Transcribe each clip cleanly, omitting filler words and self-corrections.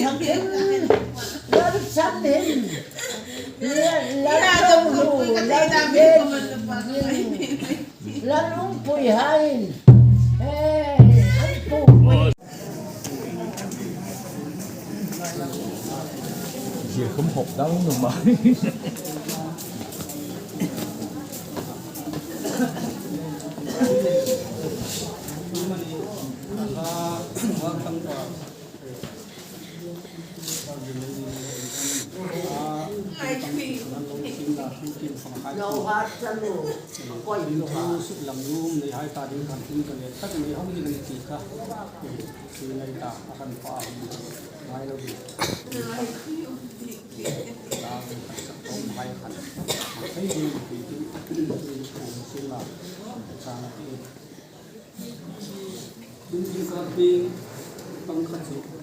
thằng em lên sắm hình lên đông đủ lên bên lên uống bùi hay anh phụ Chị không hộp đâu mà mới lâu hát chân luôn quay thu sức làm luôn để hai ta đi làm phim cái này tất nhiên không đi làm gì cả thì này ta akan paham mai đâu đi ta không mai kan thấy gì thì xin là sang cái đúng như các bên tăng khẩn sự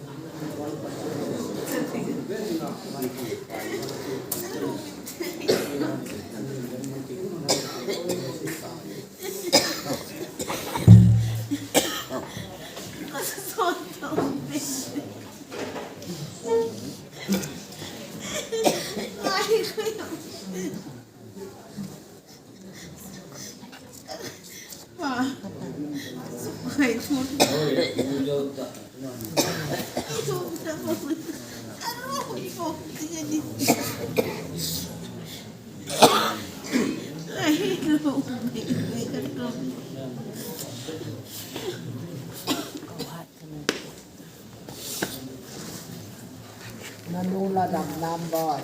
Nanu là đầm Nam Bòi